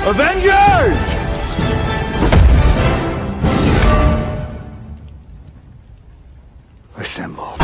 Avengers! Assemble.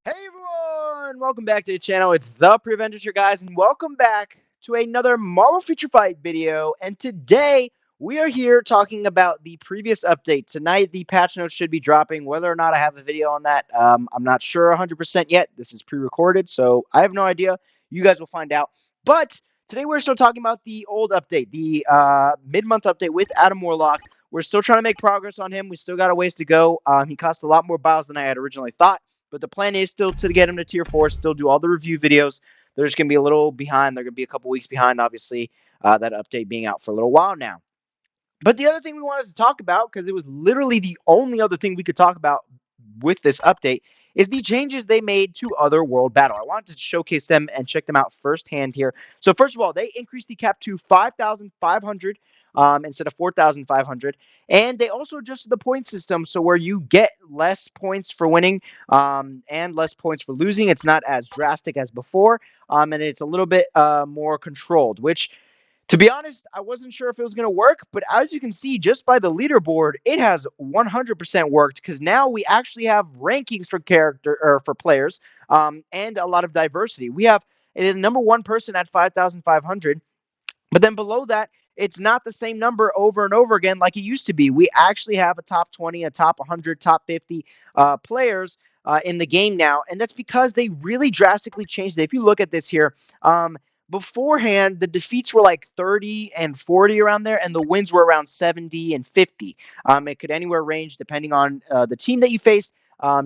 Hey everyone! Welcome back to the channel. It's the Pre-Avengers here, guys, and welcome back to another Marvel Future Fight video. And today we are here talking about the previous update. Tonight the patch notes should be dropping. Whether or not I have a video on that, I'm not sure 100% yet. This is pre-recorded, so I have no idea. You guys will find out. But today we're still talking about the old update, the mid-month update with Adam Warlock. We're still trying to make progress on him. We still got a ways to go. He costs a lot more biles than I had originally thought. But the plan is still to get him to tier 4, still do all the review videos. They're just going to be a little behind. They're going to be a couple weeks behind, obviously, that update being out for a little while now. But the other thing we wanted to talk about, because it was literally the only other thing we could talk about with this update, is the changes they made to Otherworld Battle. I wanted to showcase them and check them out firsthand here. So first of all, they increased the cap to 5,500 instead of 4,500. And they also adjusted the point system so where you get less points for winning and less points for losing. It's not as drastic as before, and it's a little bit more controlled, which, to be honest, I wasn't sure if it was going to work, but as you can see just by the leaderboard, it has 100% worked because now we actually have rankings for for players and a lot of diversity. We have the number one person at 5,500. But then below that, it's not the same number over and over again like it used to be. We actually have a top 20, a top 100, top 50 players in the game now. And that's because they really drastically changed it. If you look at this here, beforehand, the defeats were like 30 and 40 around there, and the wins were around 70 and 50. It could anywhere range depending on the team that you faced,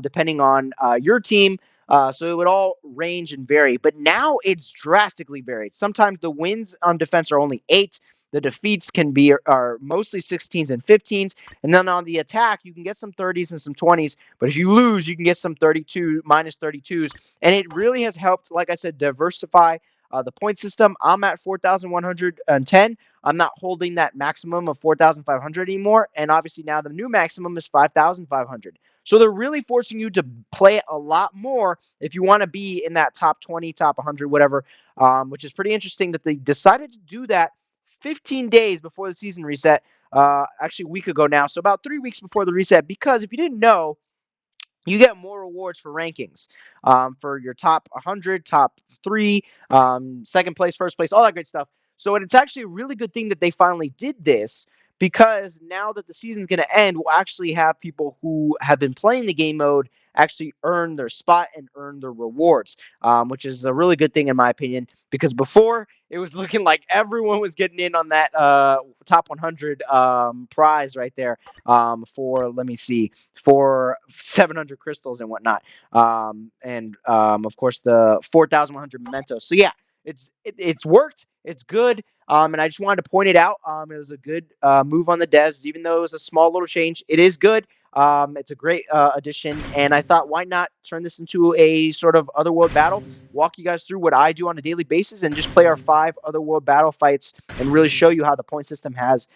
depending on your team. So it would all range and vary, but now it's drastically varied. Sometimes the wins on defense are only 8. The defeats are mostly 16s and 15s, and then on the attack you can get some 30s and some 20s. But if you lose, you can get some 32 minus 32s, and it really has helped, like I said, diversify the point system. I'm at 4,110. I'm not holding that maximum of 4,500 anymore, and obviously now the new maximum is 5,500. So they're really forcing you to play a lot more if you want to be in that top 20, top 100, whatever, which is pretty interesting that they decided to do that 15 days before the season reset, actually a week ago now, so about 3 weeks before the reset, because if you didn't know, you get more rewards for rankings for your top 100, top 3, second place, first place, all that great stuff. So it's actually a really good thing that they finally did this, because now that the season's going to end, we'll actually have people who have been playing the game mode actually earn their spot and earn their rewards, which is a really good thing in my opinion, because before it was looking like everyone was getting in on that top 100 prize right there for, let me see, for 700 crystals and whatnot, and of course the 4,100 mementos. So yeah, it's worked. It's good. And I just wanted to point it out. It was a good move on the devs, even though it was a small little change. It is good. It's a great addition, and I thought, why not turn this into a sort of Otherworld battle, walk you guys through what I do on a daily basis, and just play our 5 Otherworld battle fights and really show you how the point system has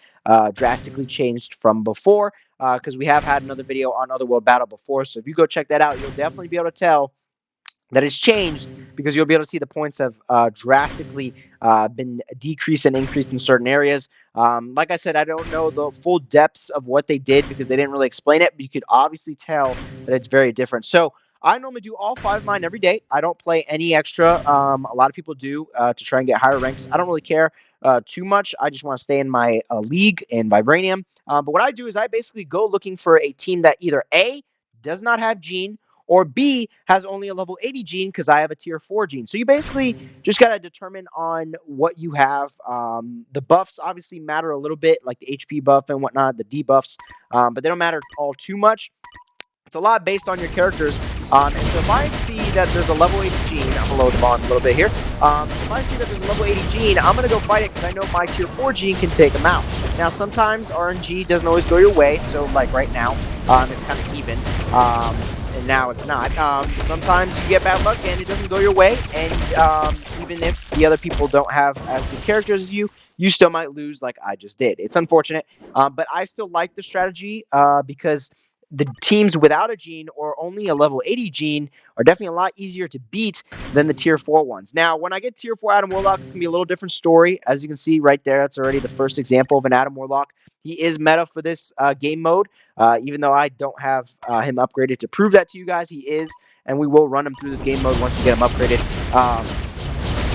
drastically changed from before, because we have had another video on Otherworld battle before. So if you go check that out, you'll definitely be able to tell that it's changed, because you'll be able to see the points have drastically been decreased and increased in certain areas. Like I said, I don't know the full depths of what they did because they didn't really explain it, but you could obviously tell that it's very different. So I normally do all 5 of mine every day. I don't play any extra. A lot of people do to try and get higher ranks. I don't really care too much. I just want to stay in my league in Vibranium. But what I do is I basically go looking for a team that either A, does not have Gene, or B, has only a level 80 gene because I have a tier 4 gene. So you basically just got to determine on what you have. The buffs obviously matter a little bit, like the HP buff and whatnot, the debuffs, but they don't matter all too much. It's a lot based on your characters. And so if I see that there's a level 80 Gene, I'm going to load them on a little bit here. If I see that there's a level 80 Gene, I'm going to go fight it because I know my tier 4 Gene can take him out. Now, sometimes RNG doesn't always go your way, so like right now, it's kind of even. And now it's not. Sometimes you get bad luck and it doesn't go your way, and even if the other people don't have as good characters as you still might lose like I just did. It's unfortunate, but I still like the strategy because the teams without a gene or only a level 80 gene are definitely a lot easier to beat than the tier 4 ones. Now, when I get tier 4 Adam Warlock, it's going to be a little different story. As you can see right there, that's already the first example of an Adam Warlock. He is meta for this game mode, even though I don't have him upgraded to prove that to you guys. He is, and we will run him through this game mode once we get him upgraded.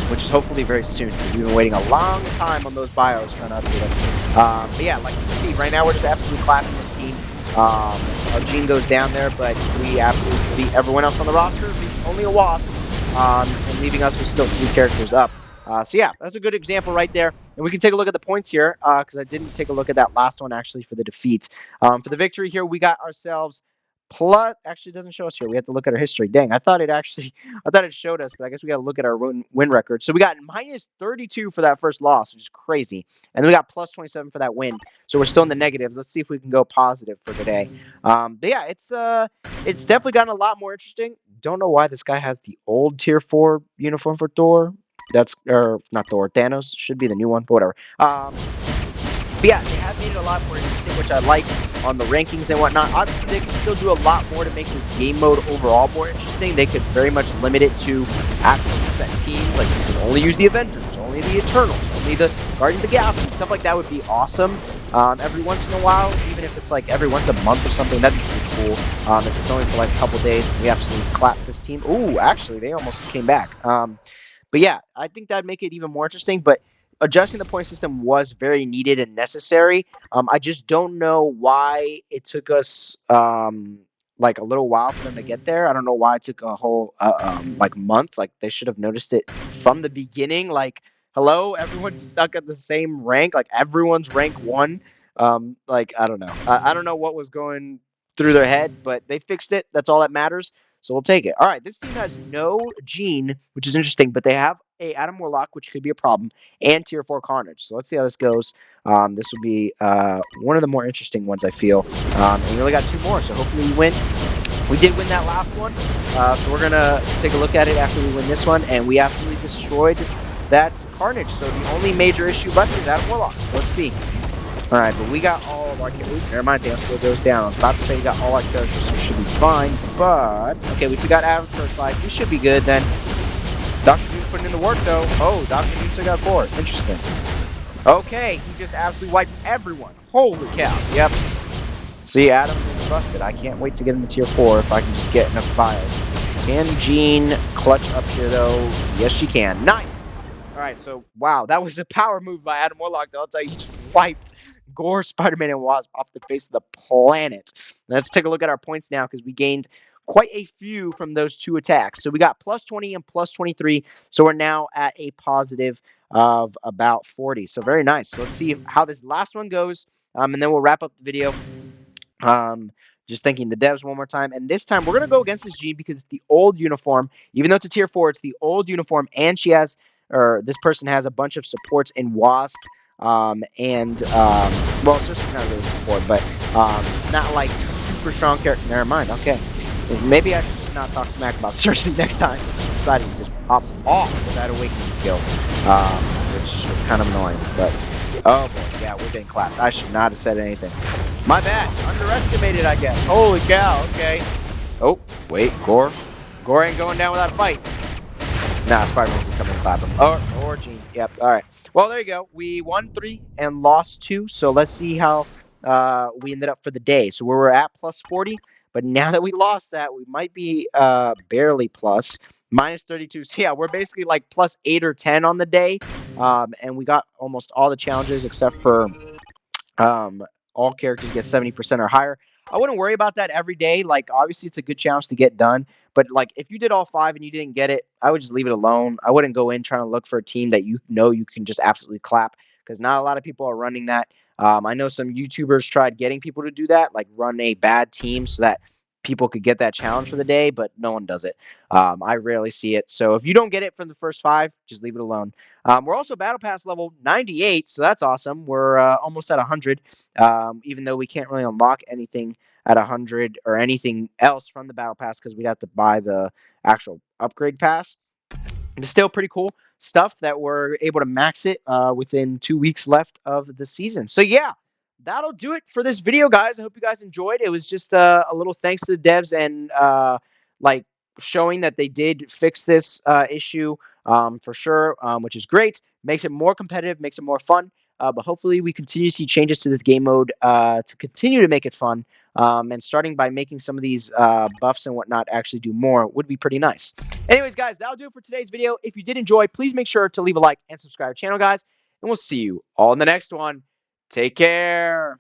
Which is hopefully very soon. We've been waiting a long time on those bios trying to update them. But yeah, like you can see, right now we're just absolutely clapping this team. Our gene goes down there, but we absolutely beat everyone else on the roster, only a Wasp, and leaving us with still 3 characters up. So yeah, that's a good example right there. And we can take a look at the points here, because I didn't take a look at that last one actually for the defeats. For the victory here, we got ourselves plus, actually, it doesn't show us here. We have to look at our history. Dang, I thought it showed us, but I guess we got to look at our win record. So we got minus 32 for that first loss, which is crazy. And then we got plus 27 for that win. So we're still in the negatives. Let's see if we can go positive for today. But yeah, it's definitely gotten a lot more interesting. Don't know why this guy has the old tier 4 uniform for Thor. That's, or not Thor, Thanos. Should be the new one, but whatever. But yeah, they have made it a lot more interesting, which I like on the rankings and whatnot. Obviously, they can still do a lot more to make this game mode overall more interesting. They could very much limit it to actual set teams, like you can only use the Avengers, only the Eternals, only the Guardians of the Galaxy. Stuff like that would be awesome every once in a while, even if it's like every once a month or something. That'd be pretty cool. If it's only for like a couple days, we absolutely clap this team. Ooh, actually, they almost came back. But yeah, I think that'd make it even more interesting. But adjusting the point system was very needed and necessary. I just don't know why it took us like a little while for them to get there. I don't know why it took a whole like month. Like they should have noticed it from the beginning. Like, hello, everyone's stuck at the same rank. Like everyone's rank 1. Like I don't know. I don't know what was going through their head, but they fixed it. That's all that matters. So we'll take it. All right, this team has no Gene, which is interesting, but they have a Adam Warlock, which could be a problem, and tier 4 Carnage. So let's see how this goes. This will be one of the more interesting ones, I feel. And we only got 2 more, so hopefully we win. We did win that last one, so we're going to take a look at it after we win this one, and we absolutely destroyed that Carnage. So the only major issue left is Adam Warlock. So let's see. All right, but we got all of our characters. Never mind, Dale still goes down. I was about to say we got all our characters, so we should be fine. But, okay, we got Adam's first fight. We should be good then. Dr. Doom's putting in the work, though. Oh, Dr. Doom took out 4. Interesting. Okay, he just absolutely wiped everyone. Holy cow. Yep. See, Adam is busted. I can't wait to get him to tier 4 if I can just get enough bios. Can Jean clutch up here, though? Yes, she can. Nice. All right, so, wow, that was a power move by Adam Warlock. I'll tell you, he just wiped Gore, Spider-Man, and Wasp off the face of the planet. Let's take a look at our points now because we gained quite a few from those 2 attacks. So we got plus 20 and plus 23. So we're now at a positive of about 40. So very nice. So let's see how this last one goes, and then we'll wrap up the video. Just thanking the devs one more time. And this time we're going to go against this Gene because it's the old uniform. Even though it's a tier 4, it's the old uniform. And she has, or this person has a bunch of supports in Wasp. Well, Cersei's not really support, but not like super strong character. Never mind. Okay. Maybe I should just not talk smack about Cersei next time. I decided to just pop off with that awakening skill, which was kind of annoying. But, oh boy, yeah, we're getting clapped. I should not have said anything. My bad. Underestimated, I guess. Holy cow, okay. Oh, wait, Gore. Gore ain't going down without a fight. Nah, Spider-Man can come and clap him. Or Gene. Yep, all right. Well, there you go. We won 3 and lost 2. So let's see how we ended up for the day. So we were at plus 40. But now that we lost that, we might be barely plus. Minus 32. So yeah, we're basically like plus 8 or 10 on the day. And we got almost all the challenges except for all characters get 70% or higher. I wouldn't worry about that every day. Like, obviously, it's a good challenge to get done. But, like, if you did all 5 and you didn't get it, I would just leave it alone. I wouldn't go in trying to look for a team that you know you can just absolutely clap because not a lot of people are running that. I know some YouTubers tried getting people to do that, like run a bad team so that people could get that challenge for the day, but no one does it. I rarely see it. So if you don't get it from the first 5, just leave it alone. We're also Battle Pass level 98, so that's awesome. We're almost at 100, even though we can't really unlock anything at 100 or anything else from the Battle Pass because we'd have to buy the actual upgrade pass. But still pretty cool stuff that we're able to max it within 2 weeks left of the season. So yeah, that'll do it for this video, guys. I hope you guys enjoyed. It was just a little thanks to the devs and like showing that they did fix this issue for sure, which is great. Makes it more competitive, makes it more fun. But hopefully we continue to see changes to this game mode to continue to make it fun. And starting by making some of these buffs and whatnot actually do more would be pretty nice. Anyways, guys, that'll do it for today's video. If you did enjoy, please make sure to leave a like and subscribe to the channel, guys. And we'll see you all in the next one. Take care.